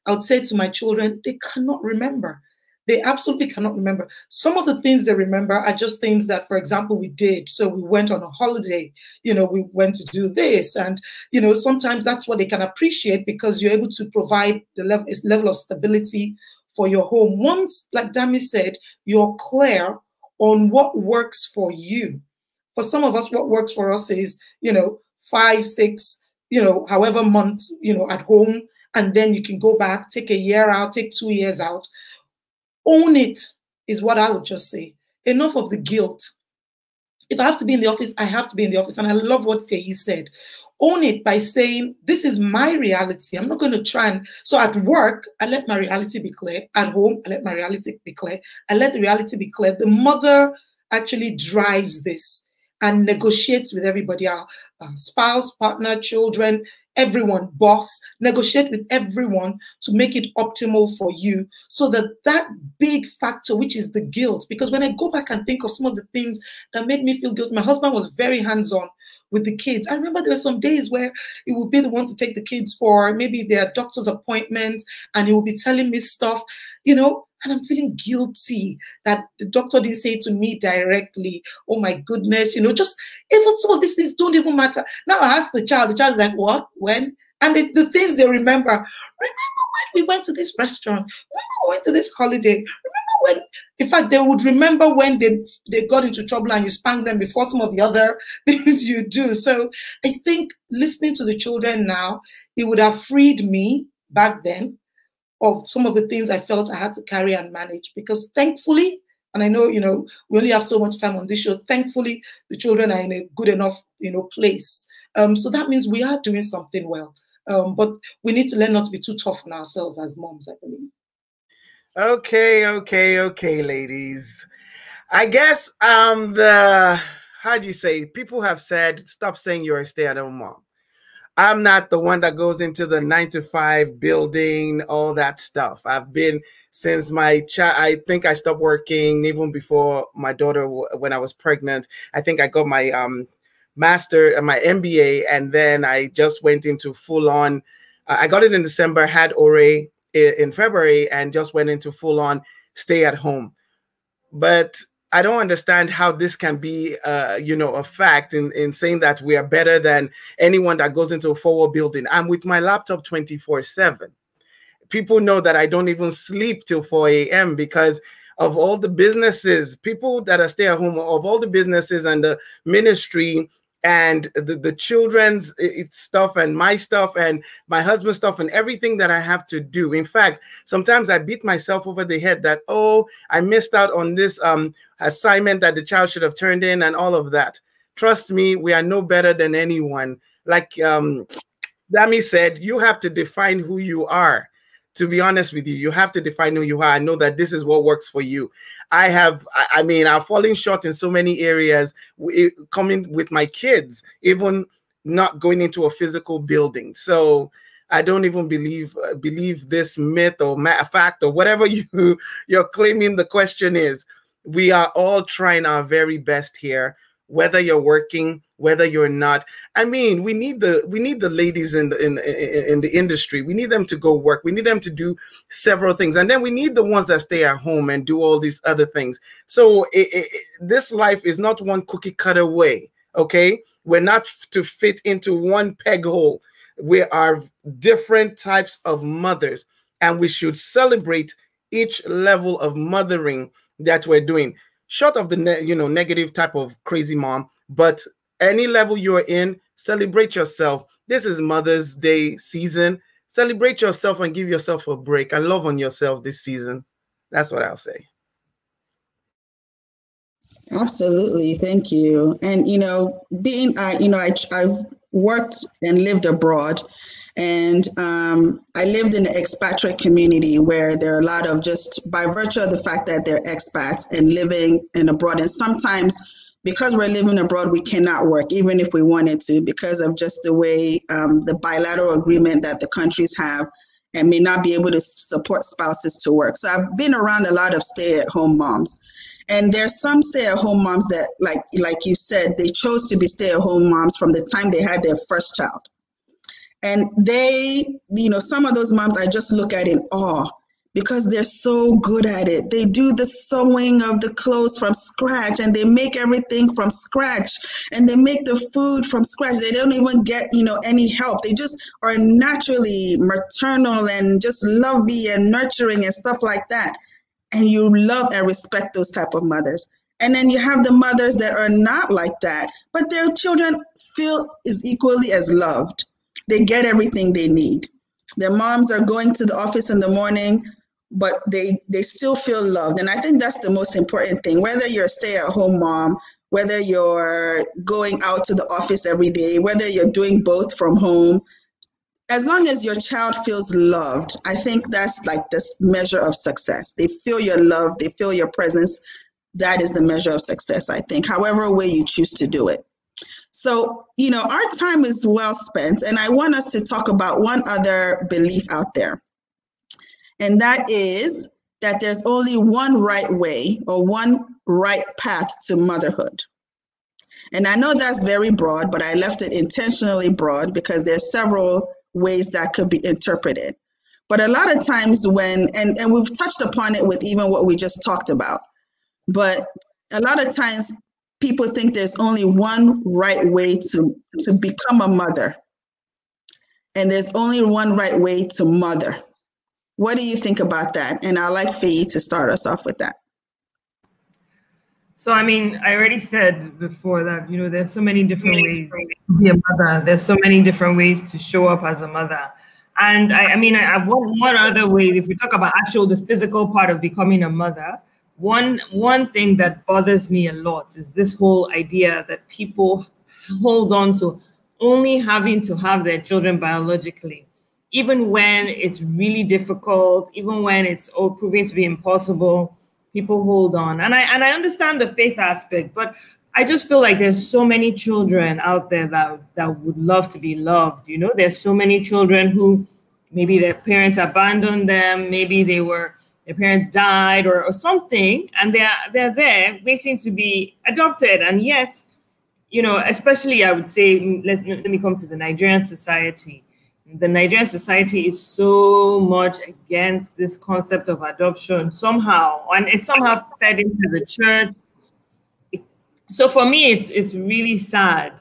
would say to my children, they cannot remember. They absolutely cannot remember. Some of the things they remember are just things that, for example, we did. So we went on a holiday, you know, we went to do this. And, you know, sometimes that's what they can appreciate because you're able to provide the level of stability for your home. Once, like Dami said, you're clear on what works for you. For some of us, what works for us is, you know, 5, 6, you know, however months, you know, at home. And then you can go back, take a year out, take 2 years out. Own it is what I would just say. Enough of the guilt. If I have to be in the office, I have to be in the office. And I love what Faye said. Own it by saying, this is my reality. I'm not going to try and, so at work, I let my reality be clear. At home, I let my reality be clear. I let the reality be clear. The mother actually drives this and negotiates with everybody, our spouse, partner, children, everyone, boss, negotiate with everyone to make it optimal for you so that that big factor, which is the guilt, because when I go back and think of some of the things that made me feel guilty, my husband was very hands-on with the kids. I remember there were some days where he would be the one to take the kids for maybe their doctor's appointments, and he would be telling me stuff, you know, and I'm feeling guilty that the doctor didn't say it to me directly. Oh my goodness, you know, just even some of these things don't even matter. Now I ask the child is like, what, when? And the things they remember when we went to this restaurant, when we went to this holiday, remember when, in fact, they would remember when they got into trouble and you spanked them before some of the other things you do. So I think listening to the children now, it would have freed me back then of some of the things I felt I had to carry and manage, because thankfully, and I know, you know, we only have so much time on this show, thankfully, the children are in a good enough, you know, place. So that means we are doing something well. But we need to learn not to be too tough on ourselves as moms, I believe. Okay, ladies. I guess how do you say, people have said, stop saying you're a stay-at-home mom. I'm not the one that goes into the 9 to 5 building, all that stuff. I've been since my child. I think I stopped working even before my daughter, when I was pregnant. I think I got my master and my MBA, and then I just went into full on. I got it in December, had Ore in February, and just went into full on stay at home. But I don't understand how this can be, a fact in saying that we are better than anyone that goes into a forward building. I'm with my laptop 24/7. People know that I don't even sleep till 4 a.m. because of all the businesses, people that are stay at home, of all the businesses and the ministry and the children's stuff and my stuff and my husband's stuff and everything that I have to do. In fact, sometimes I beat myself over the head that, oh, I missed out on this assignment that the child should have turned in and all of that. Trust me, we are no better than anyone. Like Dami said, you have to define who you are. To be honest with you, you have to define who you are. I know that this is what works for you. I've fallen short in so many areas, coming with my kids, even not going into a physical building. So I don't even believe this myth or fact or whatever you're claiming the question is. We are all trying our very best here, whether you're working, whether you're not. I mean, we need the ladies in the industry. We need them to go work. We need them to do several things, and then we need the ones that stay at home and do all these other things. So this life is not one cookie cutter way. Okay, we're not to fit into one peg hole. We are different types of mothers, and we should celebrate each level of mothering that we're doing. Short of the negative type of crazy mom, but any level you're in, celebrate yourself. This is Mother's Day season. Celebrate yourself and give yourself a break and love on yourself this season. That's what I'll say. Absolutely, thank you. And I've worked and lived abroad, and I lived in an expatriate community where there are a lot of, just by virtue of the fact that they're expats and living in abroad, and sometimes because we're living abroad, we cannot work even if we wanted to, because of just the way the bilateral agreement that the countries have, and may not be able to support spouses to work. So I've been around a lot of stay-at-home moms. And there's some stay-at-home moms that, like you said, they chose to be stay-at-home moms from the time they had their first child. And they, some of those moms I just look at in awe, because they're so good at it. They do the sewing of the clothes from scratch, and they make everything from scratch, and they make the food from scratch. They don't even get, any help. They just are naturally maternal and just lovey and nurturing and stuff like that. And you love and respect those type of mothers. And then you have the mothers that are not like that, but their children feel is equally as loved. They get everything they need. Their moms are going to the office in the morning, but they still feel loved. And I think that's the most important thing, whether you're a stay-at-home mom, whether you're going out to the office every day, whether you're doing both from home, as long as your child feels loved, I think that's like this measure of success. They feel your love, they feel your presence. That is the measure of success, I think, however way you choose to do it. So, our time is well spent, and I want us to talk about one other belief out there. And that is that there's only one right way or one right path to motherhood. And I know that's very broad, but I left it intentionally broad because there's several ways that could be interpreted. But a lot of times and we've touched upon it with even what we just talked about, but a lot of times people think there's only one right way to become a mother. And there's only one right way to mother. What do you think about that? And I'd like Faye to start us off with that. So, I already said before that, there's so many different ways to be a mother. There's so many different ways to show up as a mother. And I have one other way, if we talk about the physical part of becoming a mother, one thing that bothers me a lot is this whole idea that people hold on to only having to have their children biologically, even when it's really difficult, even when it's proving to be impossible. People hold on. And I understand the faith aspect, but I just feel like there's so many children out there that would love to be loved. You know, there's so many children who maybe their parents abandoned them, maybe their parents died or something, and they're there waiting to be adopted. And yet, you know, especially I would say, let me come to the Nigerian society. The Nigerian society is so much against this concept of adoption somehow, and it's somehow fed into the church. So for me, it's really sad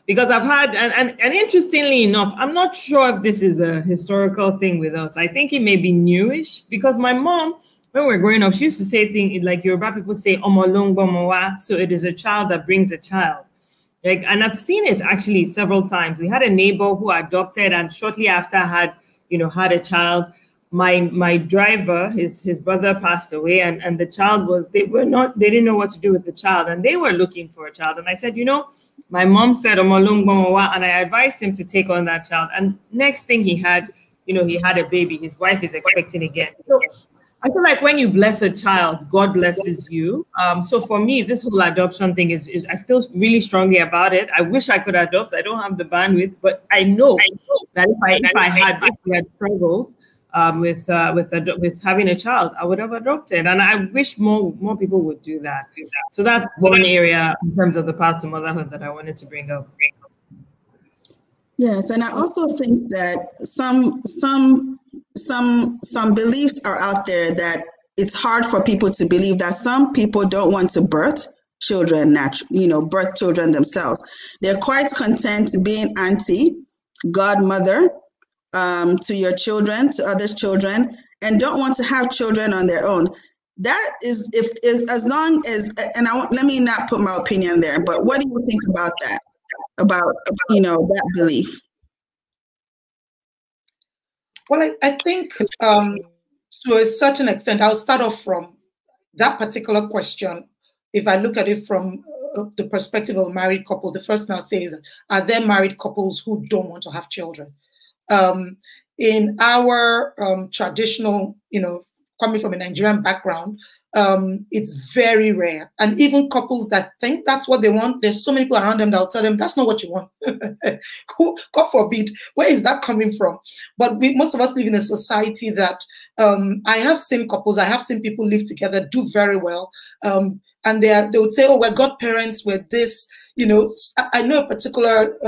because I've had, and interestingly enough, I'm not sure if this is a historical thing with us. I think it may be newish because my mom, when we were growing up, she used to say things like Yoruba people say, "Omolongbomowa," so it is a child that brings a child. Like, and I've seen it actually several times. We had a neighbor who adopted and shortly after had a child. My driver, his brother passed away, and the child they didn't know what to do with the child, and they were looking for a child. And I said, my mom said, and I advised him to take on that child. And next thing he had a baby. His wife is expecting again. So I feel like when you bless a child, God blesses you. So for me, this whole adoption thing is I feel really strongly about it. I wish I could adopt. I don't have the bandwidth, but I know that if we had struggled with having a child, I would have adopted, and I wish more people would do that. So that's one area in terms of the path to motherhood that I wanted to bring up. Yes, and I also think that some beliefs are out there that it's hard for people to believe that some people don't want to birth children birth children themselves. They're quite content being auntie, godmother, to your children, to others' children, and don't want to have children on their own. That is as long as, and let me not put my opinion there, but what do you think about that? About that belief? Well, I think to a certain extent, I'll start off from that particular question. If I look at it from the perspective of a married couple, the first thing I'll say is, are there married couples who don't want to have children? In our traditional, coming from a Nigerian background, it's very rare. And even couples that think that's what they want, there's so many people around them that will tell them that's not what you want. God forbid, where is that coming from? But most of us live in a society that I have seen couples, I have seen people live together, do very well. And they would say, oh, we're godparents, we're this, I know a particular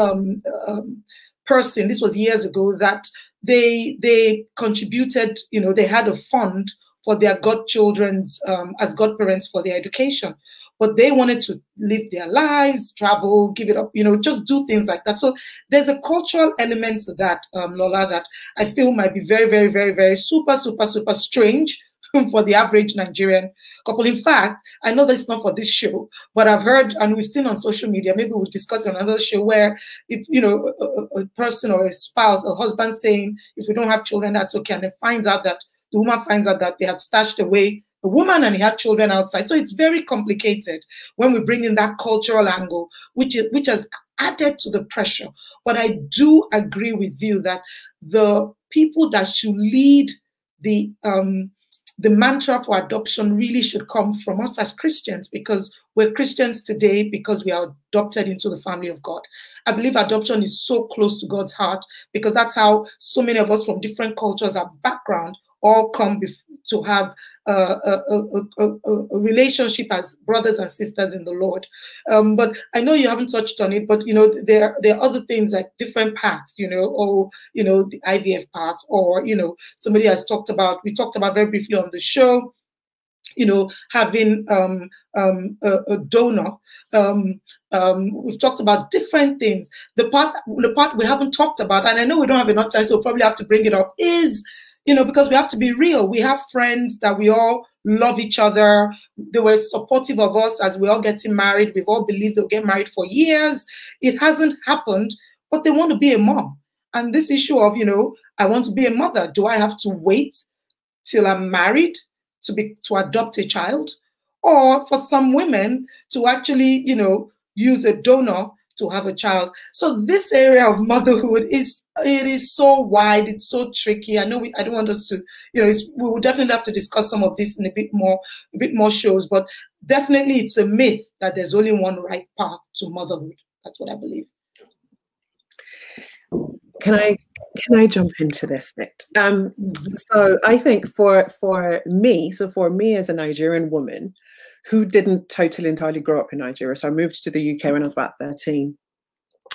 person, this was years ago, that they contributed, they had a fund for their godchildren's as godparents for their education, but they wanted to live their lives, travel, give it up, just do things like that. So there's a cultural element to that, Lola, that I feel might be very, very, very, very super, super, super strange for the average Nigerian couple. In fact, I know that's not for this show, but I've heard and we've seen on social media, maybe we'll discuss on another show, where if a person or a spouse, a husband saying, if we don't have children, that's okay, and then finds out that the woman finds out that they had stashed away the woman and he had children outside. So it's very complicated when we bring in that cultural angle, which has added to the pressure. But I do agree with you that the people that should lead the mantra for adoption really should come from us as Christians, because we're Christians today because we are adopted into the family of God. I believe adoption is so close to God's heart because that's how so many of us from different cultures and background all come to have a relationship as brothers and sisters in the Lord. But I know you haven't touched on it, but there are other things like different paths, or the IVF paths, or somebody has talked about, we talked about very briefly on the show, having a donor. We've talked about different things. The part we haven't talked about, and I know we don't have enough time, so we'll probably have to bring it up, is because we have to be real. We have friends that we all love each other. They were supportive of us as we all getting married. We've all believed they'll get married for years. It hasn't happened, but they want to be a mom. And this issue of, I want to be a mother. Do I have to wait till I'm married to adopt a child? Or for some women to actually, use a donor to have a child. So this area of motherhood is so wide, it's so tricky. I know I don't want us to, we will definitely have to discuss some of this in a bit more shows, but definitely it's a myth that there's only one right path to motherhood. That's what I believe. Can I jump into this bit? So I think for me as a Nigerian woman who didn't totally entirely grow up in Nigeria, so I moved to the UK when I was about 13.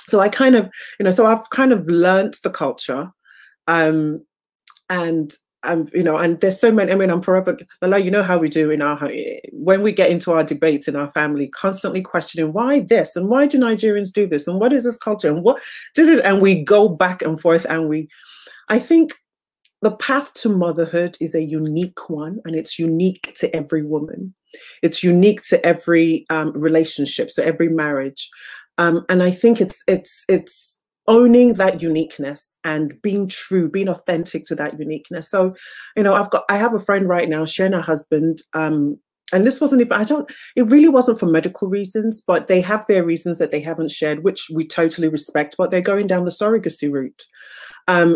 So I kind of, so I've kind of learnt the culture, and and there's so many. I mean, I'm forever, Lala, you know how we do when we get into our debates in our family, constantly questioning why this and why do Nigerians do this and what is this culture and what this is, and we go back and forth, and I think the path to motherhood is a unique one, and it's unique to every woman. It's unique to every relationship, so every marriage, and I think it's owning that uniqueness and being true, being authentic to that uniqueness. So, I have a friend right now, she and her husband, and this wasn't even, it really wasn't for medical reasons, but they have their reasons that they haven't shared, which we totally respect, but they're going down the surrogacy route.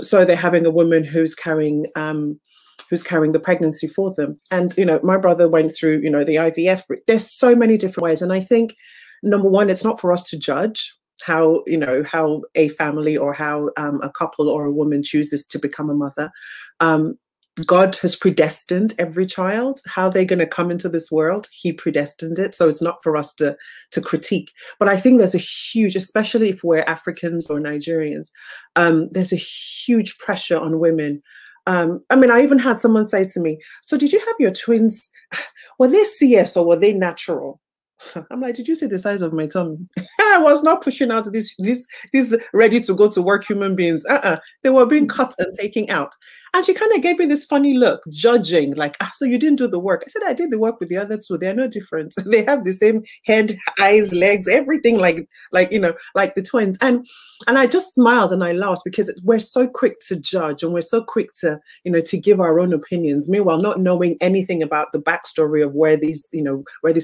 So they're having a woman who's carrying the pregnancy for them. And, my brother went through, the IVF route. There's so many different ways. And I think, number one, it's not for us to judge how a family or how a couple or a woman chooses to become a mother. God has predestined every child, how they're going to come into this world. He predestined it. So it's not for us to critique. But I think there's a huge, especially if we're Africans or Nigerians, there's a huge pressure on women. I mean, I even had someone say to me, so did you have your twins, were they CS or were they natural? I'm like, did you see the size of my tummy? I was not pushing out these ready to go to work human beings. They were being cut and taken out. And she kind of gave me this funny look, judging, like, so you didn't do the work. I said, I did the work with the other two. They're no different. They have the same head, eyes, legs, everything like the twins. And I just smiled and I laughed, because we're so quick to judge and we're so quick to, to give our own opinions, meanwhile not knowing anything about the backstory of where these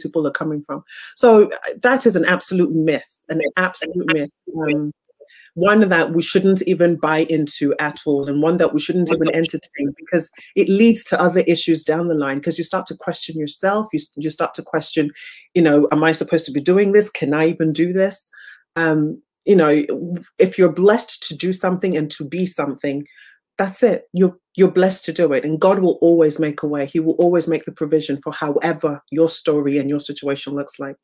people are coming from. So that is an absolute myth, one that we shouldn't even buy into at all, and one that we shouldn't even entertain, because it leads to other issues down the line, because you start to question yourself, you start to question, am I supposed to be doing this? Can I even do this? If you're blessed to do something and to be something, that's it. You're blessed to do it, and God will always make a way. He will always make the provision for however your story and your situation looks like.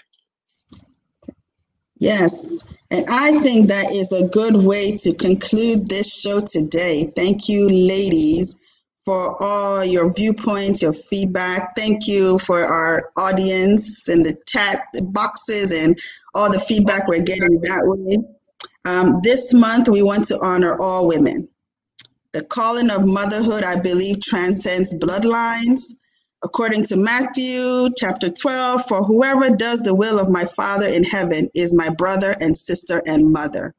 Yes, and I think that is a good way to conclude this show today. Thank you, ladies, for all your viewpoints, your feedback. Thank you for our audience in the chat boxes and all the feedback we're getting that way. This month, we want to honor all women. The calling of motherhood, I believe, transcends bloodlines. According to Matthew chapter 12, for whoever does the will of my Father in heaven is my brother and sister and mother.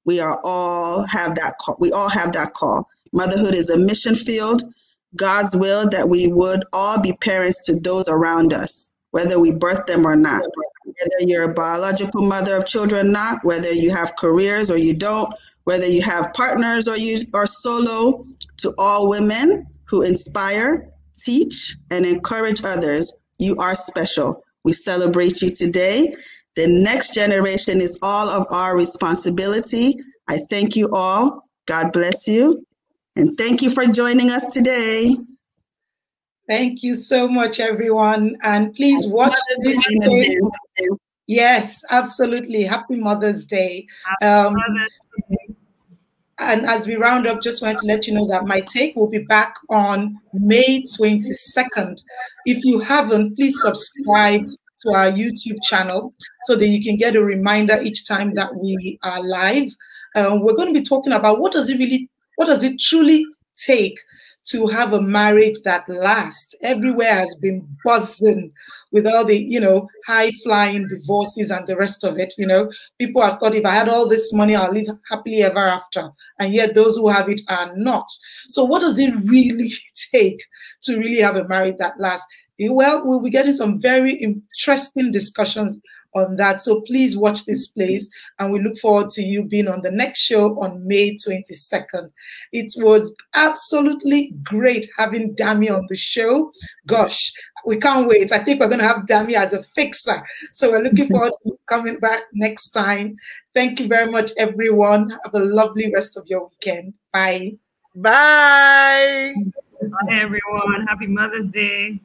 We all have that call. We all have that call. Motherhood is a mission field. God's will that we would all be parents to those around us, whether we birth them or not. Whether you're a biological mother of children or not, whether you have careers or you don't, whether you have partners or you are solo, to all women who inspire, teach, and encourage others, you are special. We celebrate you today. The next generation is all of our responsibility. I thank you all. God bless you. And thank you for joining us today. Thank you so much, everyone. And please watch this day. Yes, absolutely. Happy Mother's Day. And as we round up, just wanted to let you know that MyTake will be back on May 22nd. If you haven't, please subscribe to our YouTube channel so that you can get a reminder each time that we are live. We're going to be talking about what does it truly take to have a marriage that lasts. Everywhere has been buzzing with all the, high-flying divorces and the rest of it. People have thought, if I had all this money, I'll live happily ever after. And yet those who have it are not. So what does it really take to really have a marriage that lasts? Well, we'll be getting some very interesting discussions on that. So please watch this place, and we look forward to you being on the next show on May 22nd. It was absolutely great having Dami on the show. Gosh, we can't wait. I think we're going to have Dami as a fixer. So we're looking forward to coming back next time. Thank you very much, everyone. Have a lovely rest of your weekend. Bye. Bye. Bye, everyone. Happy Mother's Day.